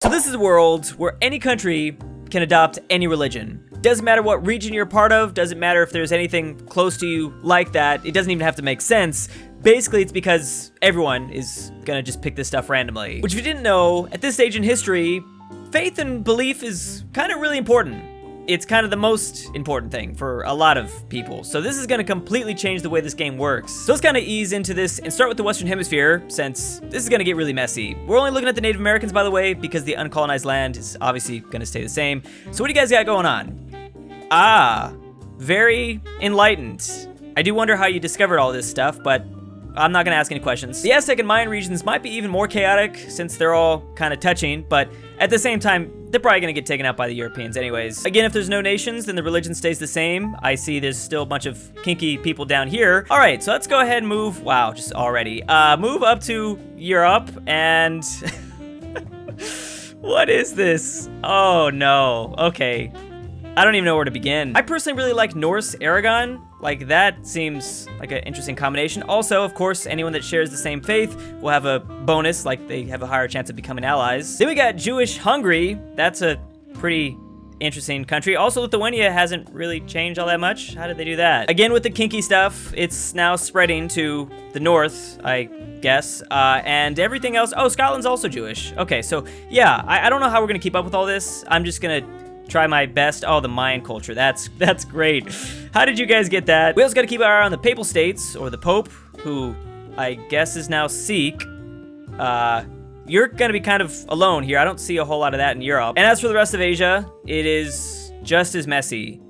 So this is a world where any country can adopt any religion. Doesn't matter what region you're a part of, doesn't matter if there's anything close to you like that, it doesn't even have to make sense. Basically, it's because everyone is gonna just pick this stuff randomly. Which if you didn't know, at this stage in history, faith and belief is kind of really important. It's kind of the most important thing for a lot of people. So this is gonna completely change the way this game works. So let's kind of ease into this and start with the Western Hemisphere, since this is gonna get really messy. We're only looking at the Native Americans, by the way, because the uncolonized land is obviously gonna stay the same. So what do you guys got going on? Ah, very enlightened. I do wonder how you discovered all this stuff, but I'm not gonna ask any questions. The Aztec and Mayan regions might be even more chaotic since they're all kind of touching, but at the same time, they're probably gonna get taken out by the Europeans anyways. Again, if there's no nations, then the religion stays the same. I see there's still a bunch of kinky people down here. All right, so let's go ahead and move, wow, just already. Move up to Europe and, what is this? Oh no, okay. I don't even know where to begin. I personally really like Norse Aragon. Like, that seems like an interesting combination. Also, of course, anyone that shares the same faith will have a bonus, like they have a higher chance of becoming allies. Then we got Jewish Hungary. That's a pretty interesting country. Also, Lithuania hasn't really changed all that much. How did they do that? Again, with the kinky stuff, it's now spreading to the north, I guess, and everything else. Oh, Scotland's also Jewish. Okay, so yeah, I don't know how we're gonna keep up with all this. I'm just gonna try my best. Oh, the Mayan culture. That's great. How did you guys get that? We also got to keep our eye on the Papal States, or the Pope, who I guess is now Sikh. You're gonna be kind of alone here. I don't see a whole lot of that in Europe. And as for the rest of Asia, it is just as messy.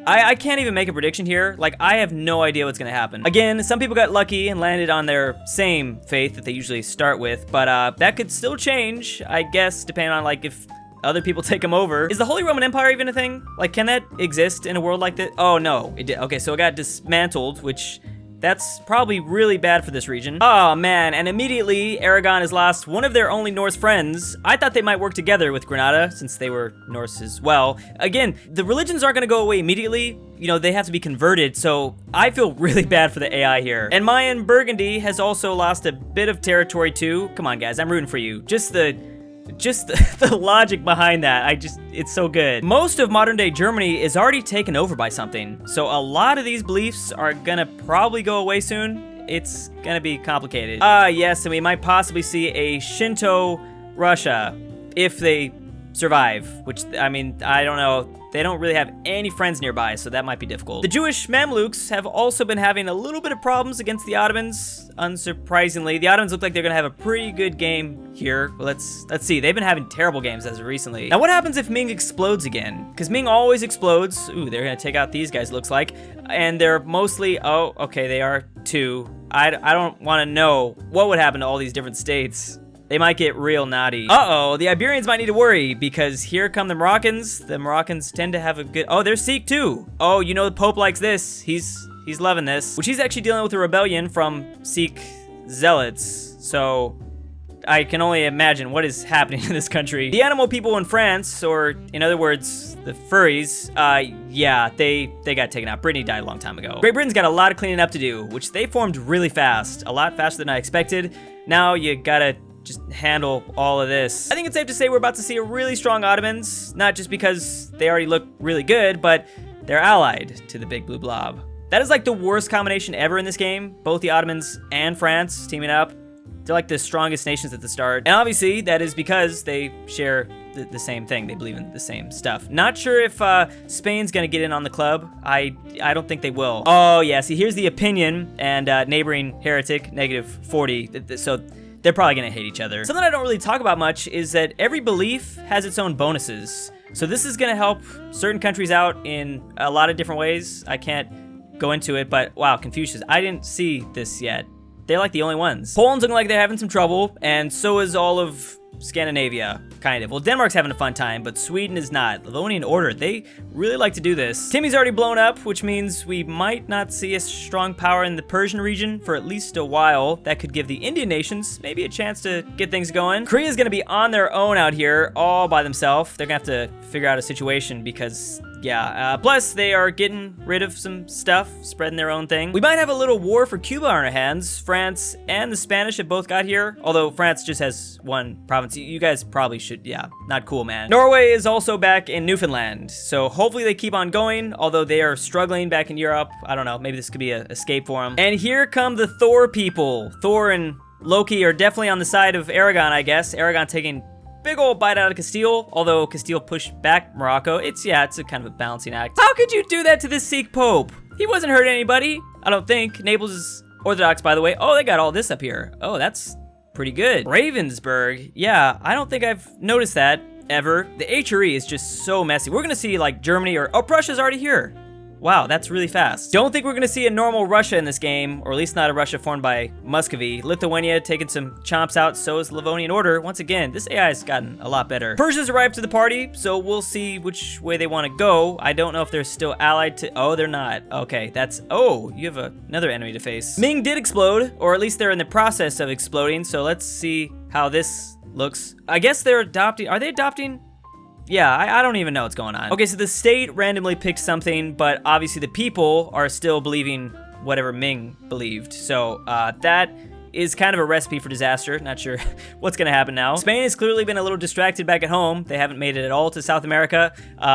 I can't even make a prediction here. Like, I have no idea what's gonna happen. Again, some people got lucky and landed on their same faith that they usually start with, but that could still change, I guess, depending on like if other people take them over. Is the Holy Roman Empire even a thing? Like, can that exist in a world like this? Oh no, it did. Okay, so it got dismantled, which that's probably really bad for this region. Oh man, and immediately Aragon has lost one of their only Norse friends. I thought they might work together with Granada since they were Norse as well. Again, the religions aren't gonna go away immediately. You know, they have to be converted, so I feel really bad for the AI here. And Mayan Burgundy has also lost a bit of territory too. Come on guys, I'm rooting for you. Just the logic behind that, it's so good. Most of modern day Germany is already taken over by something, so a lot of these beliefs are gonna probably go away soon. It's gonna be complicated. Yes, and we might possibly see a Shinto Russia if they survive, which, I mean, I don't know. They don't really have any friends nearby, so that might be difficult. The Jewish Mamluks have also been having a little bit of problems against the Ottomans, unsurprisingly. The Ottomans look like they're gonna have a pretty good game here. Well, let's see. They've been having terrible games as of recently. Now, what happens if Ming explodes again? Because Ming always explodes. Ooh, they're gonna take out these guys, looks like. And they're mostly, oh, okay, they are two. I don't wanna know what would happen to all these different states. They might get real naughty. Uh-oh, the Iberians might need to worry, because here come the Moroccans. The Moroccans tend to have a good, oh, they're Sikh too. Oh, you know the Pope likes this. He's loving this. Which he's actually dealing with a rebellion from Sikh zealots. So I can only imagine what is happening in this country. The animal people in France, or in other words, the furries, yeah, they got taken out. Brittany died a long time ago. Great Britain's got a lot of cleaning up to do, which they formed really fast. A lot faster than I expected. Now you gotta just handle all of this. I think it's safe to say we're about to see a really strong Ottomans, not just because they already look really good, but they're allied to the Big Blue Blob. That is like the worst combination ever in this game. Both the Ottomans and France teaming up. They're like the strongest nations at the start. And obviously that is because they share the same thing. They believe in the same stuff. Not sure if Spain's gonna get in on the club. I don't think they will. Oh yeah, see here's the opinion and neighboring heretic, -40. So they're probably gonna hate each other. Something I don't really talk about much is that every belief has its own bonuses. So this is gonna help certain countries out in a lot of different ways. I can't go into it, but wow, Confucius, I didn't see this yet. They're like the only ones. Poland's looking like they're having some trouble, and so is all of Scandinavia, kind of. Well, Denmark's having a fun time, but Sweden is not. The Livonian Order, they really like to do this. Timmy's already blown up, which means we might not see a strong power in the Persian region for at least a while. That could give the Indian nations maybe a chance to get things going. Korea's gonna be on their own out here, all by themselves. They're gonna have to figure out a situation because yeah, plus they are getting rid of some stuff, spreading their own thing. We might have a little war for Cuba on our hands. France and the Spanish have both got here, although France just has one province. You guys probably should, yeah, not cool, man. Norway is also back in Newfoundland, so hopefully they keep on going, although they are struggling back in Europe. I don't know, maybe this could be an escape for them. And here come the Thor people. Thor and Loki are definitely on the side of Aragon, I guess. Aragon taking big old bite out of Castile, although Castile pushed back Morocco. It's a kind of a balancing act. How could you do that to the Sikh Pope? He wasn't hurting anybody, I don't think. Naples is Orthodox, by the way. Oh, they got all this up here. Oh, that's pretty good. Ravensburg, yeah, I don't think I've noticed that ever. The HRE is just so messy. We're gonna see like Germany or, oh, Prussia's already here. Wow, that's really fast. Don't think we're gonna see a normal Russia in this game, or at least not a Russia formed by Muscovy. Lithuania taking some chomps out, so is the Livonian Order. Once again, this AI has gotten a lot better. Persia's arrived to the party, so we'll see which way they wanna go. I don't know if they're still allied to, oh, they're not. Okay, that's, oh, you have another enemy to face. Ming did explode, or at least they're in the process of exploding, so let's see how this looks. I guess they're adopting, are they adopting? Yeah, I don't even know what's going on. Okay, so the state randomly picked something, but obviously the people are still believing whatever Ming believed. So that is kind of a recipe for disaster. Not sure what's gonna happen now. Spain has clearly been a little distracted back at home. They haven't made it at all to South America.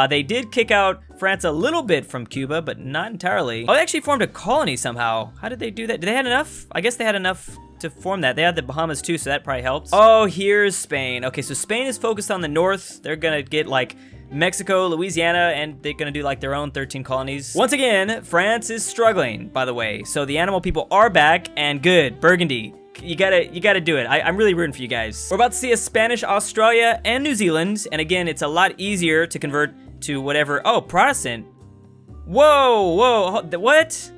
They did kick out France a little bit from Cuba, but not entirely. Oh, they actually formed a colony somehow. How did they do that? Did they have enough? I guess they had enough to form that. They had the Bahamas too, so that probably helps. Oh, here's Spain. Okay, so Spain is focused on the north. They're gonna get like Mexico, Louisiana, and they're gonna do like their own 13 colonies. Once again, France is struggling, by the way. So the animal people are back, and good. Burgundy. You gotta do it. I'm really rooting for you guys. We're about to see a Spanish Australia and New Zealand, and again, it's a lot easier to convert to whatever. Oh, Protestant. Whoa, what?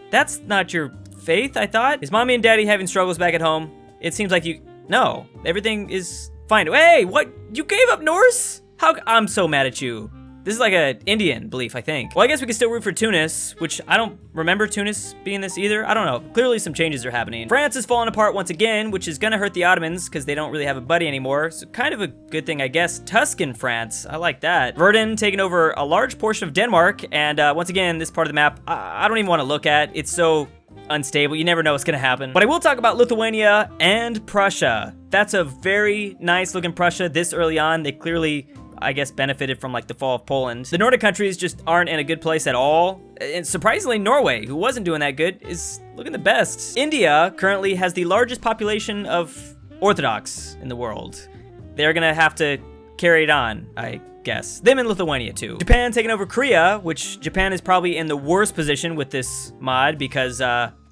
That's not your faith, I thought? Is mommy and daddy having struggles back at home? It seems like no, everything is fine. Hey, what? You gave up Norse? I'm so mad at you. This is like a Indian belief, I think. Well, I guess we can still root for Tunis, which I don't remember Tunis being this either. I don't know. Clearly some changes are happening. France is falling apart once again, which is gonna hurt the Ottomans because they don't really have a buddy anymore. So kind of a good thing, I guess. Tuscan France, I like that. Verdun taking over a large portion of Denmark. And once again, this part of the map, I don't even want to look at. It's so unstable. You never know what's gonna happen. But I will talk about Lithuania and Prussia. That's a very nice looking Prussia this early on. They clearly, I guess, benefited from like the fall of Poland. The Nordic countries just aren't in a good place at all. And surprisingly, Norway, who wasn't doing that good, is looking the best. India currently has the largest population of Orthodox in the world. They're gonna have to carry it on, I guess. Them and Lithuania too. Japan taking over Korea, which Japan is probably in the worst position with this mod because,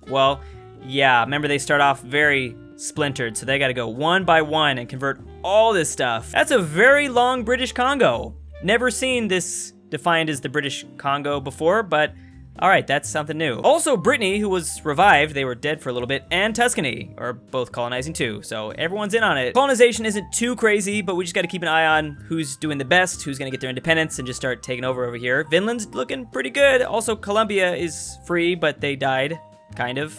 well, yeah, remember they start off very splintered, so they gotta go one by one and convert all this stuff. That's a very long British Congo. Never seen this defined as the British Congo before, but all right, that's something new. Also, Brittany, who was revived, they were dead for a little bit, and Tuscany are both colonizing too, so everyone's in on it. Colonization isn't too crazy, but we just gotta keep an eye on who's doing the best, who's gonna get their independence, and just start taking over here. Finland's looking pretty good. Also, Colombia is free, but they died, kind of,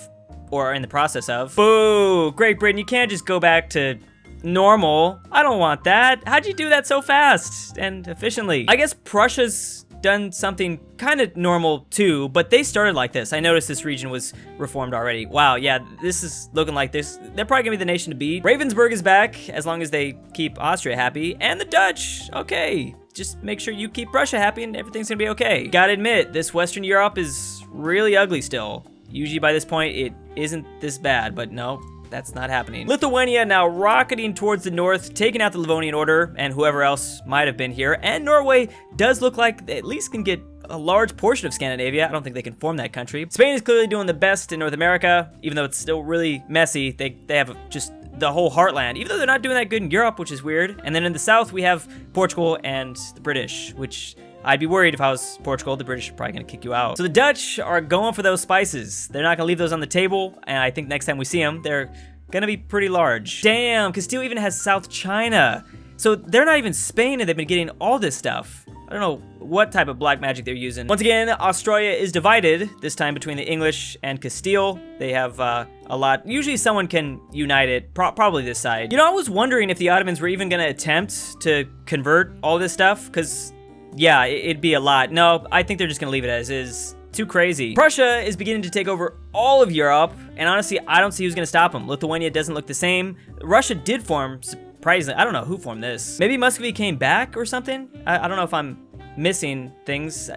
or are in the process of. Boo! Great Britain, you can't just go back to normal. I don't want that. How'd you do that so fast and efficiently? I guess Prussia's done something kind of normal too, but they started like this. I noticed this region was reformed already. Wow, yeah, this is looking like this. They're probably gonna be the nation to beat. Ravensburg is back, as long as they keep Austria happy, and the Dutch, okay. Just make sure you keep Russia happy and everything's gonna be okay. Gotta admit, this Western Europe is really ugly still. Usually by this point, it isn't this bad, but no, that's not happening. Lithuania now rocketing towards the north, taking out the Livonian Order and whoever else might have been here. And Norway does look like they at least can get a large portion of Scandinavia. I don't think they can form that country. Spain is clearly doing the best in North America, even though it's still really messy. They have just the whole heartland, even though they're not doing that good in Europe, which is weird. And then in the south, we have Portugal and the British, which I'd be worried if I was Portugal. The British are probably gonna kick you out. So the Dutch are going for those spices. They're not gonna leave those on the table, and I think next time we see them, they're gonna be pretty large. Damn, Castile even has South China. So they're not even Spain, and they've been getting all this stuff. I don't know what type of black magic they're using. Once again, Australia is divided, this time between the English and Castile. They have a lot. Usually someone can unite it, probably this side. You know, I was wondering if the Ottomans were even gonna attempt to convert all this stuff, because yeah, it'd be a lot. No, I think they're just gonna leave it as is. Too crazy. Prussia is beginning to take over all of Europe, and honestly, I don't see who's gonna stop them. Lithuania doesn't look the same. Russia did form, surprisingly. I don't know who formed this. Maybe Muscovy came back or something? I don't know if I'm missing things.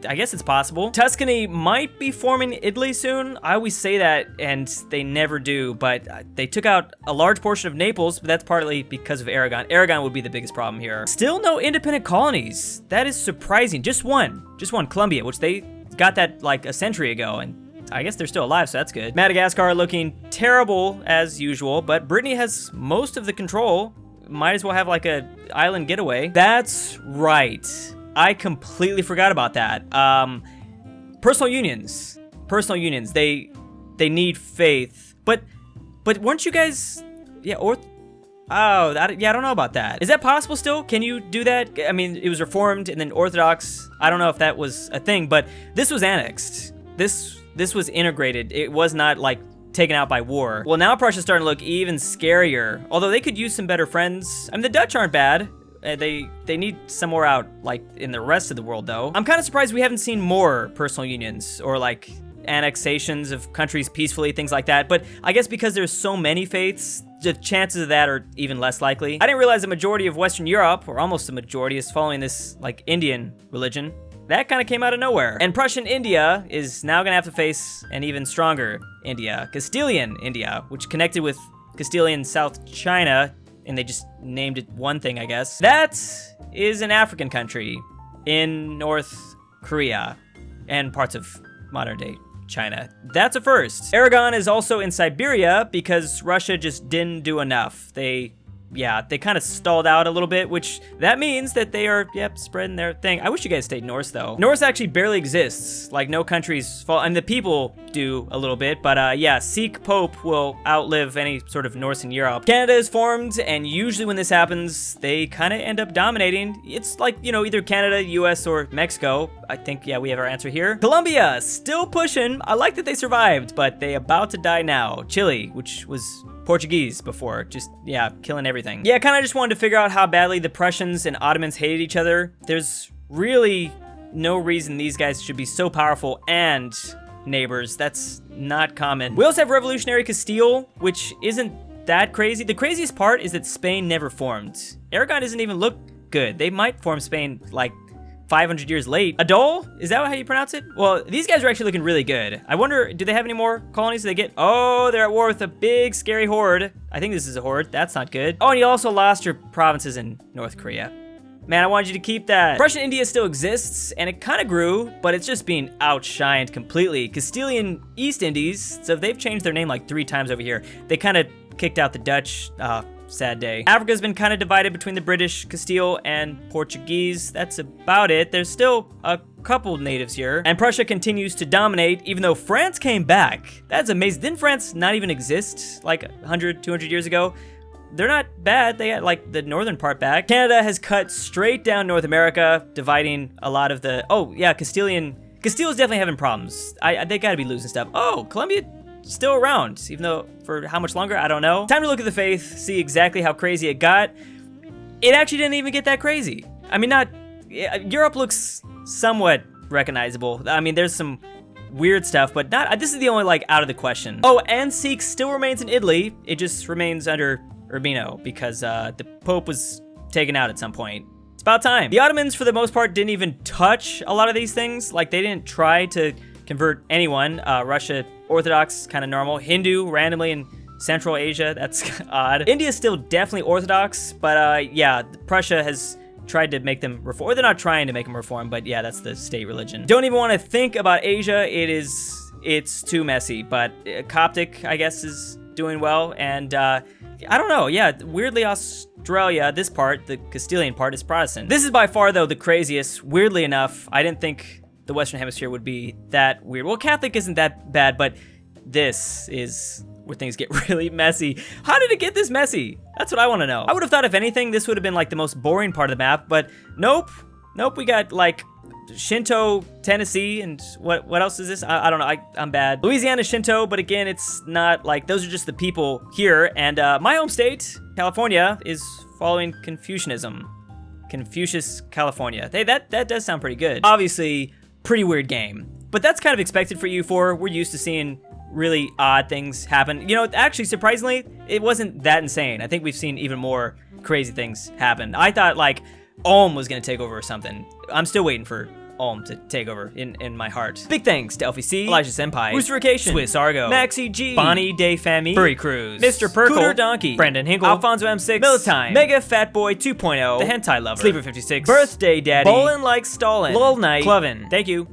I guess it's possible. Tuscany might be forming Italy soon. I always say that, and they never do, but they took out a large portion of Naples, but that's partly because of Aragon. Aragon would be the biggest problem here. Still no independent colonies. That is surprising. Just one, Colombia, which they got that like a century ago, and I guess they're still alive, so that's good. Madagascar looking terrible as usual, but Brittany has most of the control. Might as well have like a island getaway. That's right. I completely forgot about that. Personal unions. They need faith. But weren't you guys, yeah, I don't know about that. Is that possible still? Can you do that? I mean, it was reformed and then Orthodox. I don't know if that was a thing, but this was annexed. This was integrated. It was not like taken out by war. Well, now Prussia's starting to look even scarier. Although they could use some better friends. I mean, the Dutch aren't bad. They need somewhere out, like, in the rest of the world, though. I'm kind of surprised we haven't seen more personal unions or, like, annexations of countries peacefully, things like that. But I guess because there's so many faiths, the chances of that are even less likely. I didn't realize the majority of Western Europe, or almost the majority, is following this, like, Indian religion. That kind of came out of nowhere. And Prussian India is now gonna have to face an even stronger India. Castilian India, which connected with Castilian South China, and they just named it one thing, I guess. That is an African country in North Korea and parts of modern-day China. That's a first. Aragon is also in Siberia because Russia just didn't do enough. They kind of stalled out a little bit, which that means that they are, spreading their thing. I wish you guys stayed Norse, though. Norse actually barely exists. Like, no countries fall, and the people do a little bit, but yeah, Sikh Pope will outlive any sort of Norse in Europe. Canada is formed, and usually when this happens, they kind of end up dominating. It's like, you know, either Canada, US, or Mexico. I think, yeah, we have our answer here. Colombia, still pushing. I like that they survived, but they about to die now. Chile, which was Portuguese before, just, yeah, killing everything. Yeah, kind of just wanted to figure out how badly the Prussians and Ottomans hated each other. There's really no reason these guys should be so powerful and neighbors. That's not common. We also have Revolutionary Castile, which isn't that crazy. The craziest part is that Spain never formed. Aragon doesn't even look good. They might form Spain like 500 years late. Adol? Is that how you pronounce it? Well, these guys are actually looking really good. I wonder, do they have any more colonies they get? Oh, they're at war with a big, scary horde. I think this is a horde. That's not good. Oh, and you also lost your provinces in North Korea. Man, I wanted you to keep that. Prussian India still exists, and it kind of grew, but it's just being outshined completely. Castilian East Indies, so they've changed their name like 3 times over here. They kind of kicked out the Dutch. Sad day. Africa's been kind of divided between the British, Castile, and Portuguese. That's about it. There's still a couple natives here. And Prussia continues to dominate, even though France came back. That's amazing. Didn't France not even exist like 100, 200 years ago? They're not bad. They got like the northern part back. Canada has cut straight down North America, dividing a lot of the, oh yeah, Castile's definitely having problems. They gotta be losing stuff. Oh, Colombia still around, even though for how much longer, I don't know. Time to look at the faith, see exactly how crazy it got. It actually didn't even get that crazy. I mean, Europe looks somewhat recognizable. I mean, there's some weird stuff, but this is the only like out of the question. Oh, and Sikh still remains in Italy. It just remains under Urbino because the Pope was taken out at some point. It's about time. The Ottomans, for the most part, didn't even touch a lot of these things. Like, they didn't try to convert anyone. Russia, Orthodox, kind of normal. Hindu, randomly in Central Asia, that's odd. India's still definitely Orthodox, but yeah, Prussia has tried to make them reform. Or they're not trying to make them reform, but yeah, that's the state religion. Don't even want to think about Asia. It's too messy, but Coptic, I guess, is doing well, and I don't know, yeah, weirdly Australia, this part, the Castilian part, is Protestant. This is by far, though, the craziest. Weirdly enough, I didn't think the Western Hemisphere would be that weird. Well, Catholic isn't that bad, but this is where things get really messy. How did it get this messy? That's what I want to know. I would have thought, if anything, this would have been like the most boring part of the map, but nope, we got like Shinto, Tennessee, and what else is this? I don't know, I'm bad. Louisiana Shinto, but again, it's not like, those are just the people here, and my home state, California, is following Confucianism. Confucius, California. Hey, that does sound pretty good. Obviously, pretty weird game. But that's kind of expected for U4. We're used to seeing really odd things happen. You know, actually, surprisingly, it wasn't that insane. I think we've seen even more crazy things happen. I thought, like, Ulm was gonna take over or something. I'm still waiting for Ulm to take over in my heart. Big thanks to ElphieC, Eijah Senpai, Ruserification, SwissAargau, Maxy G, Bonny Famme, Furry Cruz, MisterPERKELE, CooterDonkey, BradenH, Alfonso M6, Millatime, Mega Fatboy 2.0, The Hentai Lover, Sleeper56, BirthdayDaddy, BallinLikeStalin, lolknight, Thank you.